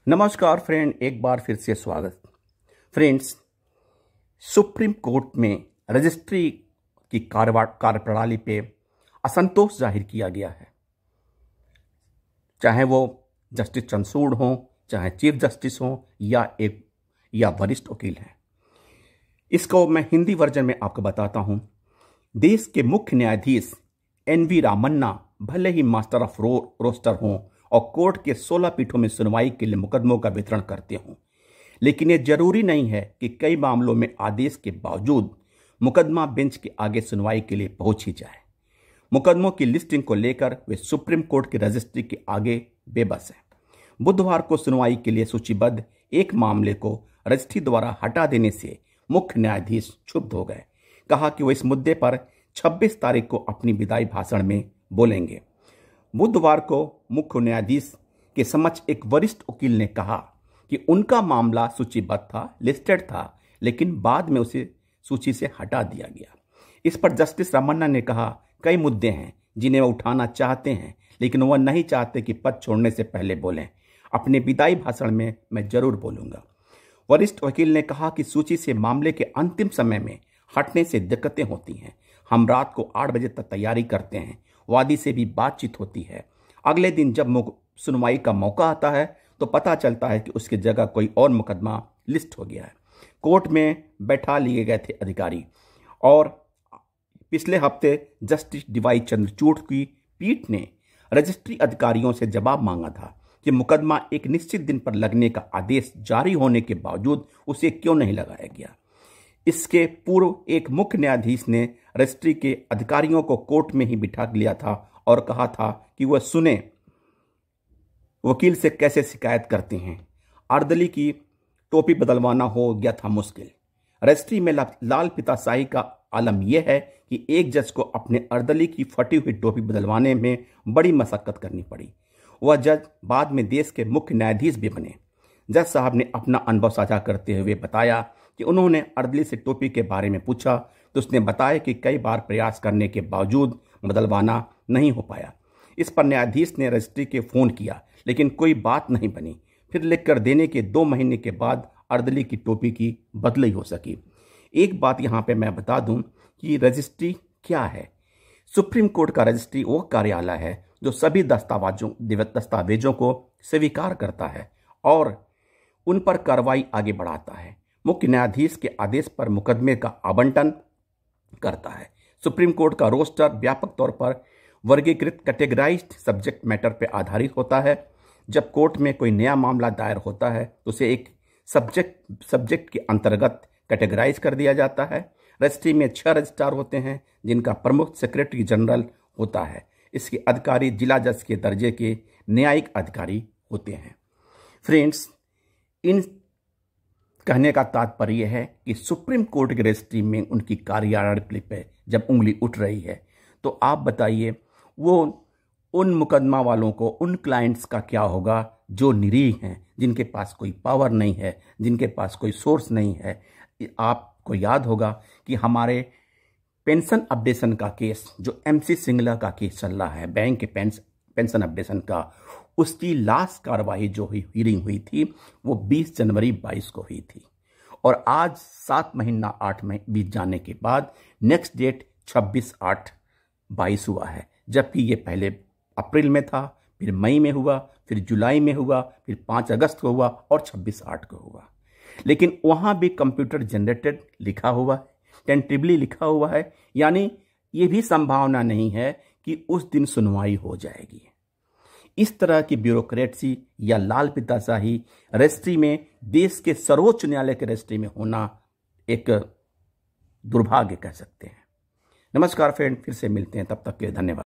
नमस्कार फ्रेंड, एक बार फिर से स्वागत। फ्रेंड्स, सुप्रीम कोर्ट में रजिस्ट्री की कार्यप्रणाली पे असंतोष जाहिर किया गया है। चाहे वो जस्टिस चंद्रचूड़ हो, चाहे चीफ जस्टिस हो या वरिष्ठ वकील हैं। इसको मैं हिंदी वर्जन में आपको बताता हूं। देश के मुख्य न्यायाधीश NV रामन्ना भले ही मास्टर ऑफ रोस्टर हों और कोर्ट के 16 पीठों में सुनवाई के लिए मुकदमों का वितरण करते हों, लेकिन यह जरूरी नहीं है कि कई मामलों में आदेश के बावजूद मुकदमा बेंच के आगे सुनवाई के लिए पहुंच ही जाए। मुकदमों की लिस्टिंग को लेकर वे सुप्रीम कोर्ट की रजिस्ट्री के आगे बेबस हैं। बुधवार को सुनवाई के लिए सूचीबद्ध एक मामले को रजिस्ट्री द्वारा हटा देने से मुख्य न्यायाधीश क्षुब्ध हो गए। कहा कि वो इस मुद्दे पर 26 तारीख को अपनी विदाई भाषण में बोलेंगे। बुधवार को मुख्य न्यायाधीश के समक्ष एक वरिष्ठ वकील ने कहा कि उनका मामला सूचीबद्ध था, लिस्टेड था, लेकिन बाद में उसे सूची से हटा दिया गया। इस पर जस्टिस रामन्ना ने कहा, कई मुद्दे हैं जिन्हें वह उठाना चाहते हैं, लेकिन वह नहीं चाहते कि पद छोड़ने से पहले बोलें। अपने विदाई भाषण में मैं जरूर बोलूंगा। वरिष्ठ वकील ने कहा कि सूची से मामले के अंतिम समय में हटने से दिक्कतें होती हैं। हम रात को 8 बजे तक तैयारी करते हैं, वादी से भी बातचीत होती है। अगले दिन जब सुनवाई का मौका आता है तो पता चलता है कि उसकी जगह कोई और मुकदमा लिस्ट हो गया है। कोर्ट में बैठा लिए गए थे अधिकारी, और पिछले हफ्ते जस्टिस DY चंद्रचूड़ की पीठ ने रजिस्ट्री अधिकारियों से जवाब मांगा था कि मुकदमा एक निश्चित दिन पर लगने का आदेश जारी होने के बावजूद उसे क्यों नहीं लगाया गया। इसके पूर्व एक मुख्य न्यायाधीश ने रजिस्ट्री के अधिकारियों को कोर्ट में ही बिठा लिया था और कहा था कि वह सुने वकील से कैसे शिकायत करते हैं। अर्दली की टोपी बदलवाना हो गया था मुश्किल। रजिस्ट्री में लाल पिताशाही का आलम यह है कि एक जज को अपने अर्दली की फटी हुई टोपी बदलवाने में बड़ी मशक्कत करनी पड़ी। वह जज बाद में देश के मुख्य न्यायाधीश भी बने। जज साहब ने अपना अनुभव साझा करते हुए बताया कि उन्होंने अर्दली से टोपी के बारे में पूछा तो उसने बताया कि कई बार प्रयास करने के बावजूद बदलवाना नहीं हो पाया। इस पर न्यायाधीश ने रजिस्ट्री के फोन किया, लेकिन कोई बात नहीं बनी। फिर लिखकर देने के 2 महीने के बाद अर्दली की टोपी की बदली हो सकी। एक बात यहाँ पे मैं बता दूं कि रजिस्ट्री क्या है। सुप्रीम कोर्ट का रजिस्ट्री वो कार्यालय है जो सभी दस्तावेजों को स्वीकार करता है और उन पर कार्रवाई आगे बढ़ाता है। मुख्य न्यायाधीश के आदेश पर मुकदमे का आवंटन करता है। सुप्रीम कोर्ट का रोस्टर व्यापक तौर पर वर्गीकृत कैटेगराइज्ड सब्जेक्ट मैटर पर आधारित होता है। जब कोर्ट में कोई नया मामला दायर होता है तो उसे एक सब्जेक्ट के अंतर्गत कैटेगराइज कर दिया जाता है। रजिस्ट्री में 6 रजिस्ट्रार होते हैं, जिनका प्रमुख सेक्रेटरी जनरल होता है। इसके अधिकारी जिला जज के दर्जे के न्यायिक अधिकारी होते हैं। फ्रेंड्स, इन कहने का तात्पर्य है कि सुप्रीम कोर्ट की रजिस्ट्री में उनकी कार्यप्रणाली पे जब उंगली उठ रही है तो आप बताइए वो उन मुकदमा वालों को, उन क्लाइंट्स का क्या होगा जो निरीह हैं, जिनके पास कोई पावर नहीं है, जिनके पास कोई सोर्स नहीं है। आपको याद होगा कि हमारे पेंशन अपडेशन का केस, जो MC सिंगला का केस चल रहा है, बैंक के पेंशन अपडेशन का, उसकी लास्ट कार्रवाई जो हियरिंग हुई थी वो 20 जनवरी 22 को हुई थी, और आज 7 महीना 8 महीने बीत जाने के बाद नेक्स्ट डेट 26/8/22 हुआ है। जबकि ये पहले अप्रैल में था, फिर मई में हुआ, फिर जुलाई में हुआ, फिर 5 अगस्त को हुआ और 26/8 को हुआ। लेकिन वहाँ भी कंप्यूटर जनरेटेड लिखा हुआ है, टेंटेटिवली लिखा हुआ है, यानी ये भी संभावना नहीं है कि उस दिन सुनवाई हो जाएगी। इस तरह की ब्यूरोक्रेसी या लाल पिताशाही रजिस्ट्री में, देश के सर्वोच्च न्यायालय के रजिस्ट्री में होना एक दुर्भाग्य कह सकते हैं। नमस्कार फ्रेंड, फिर से मिलते हैं, तब तक के लिए धन्यवाद।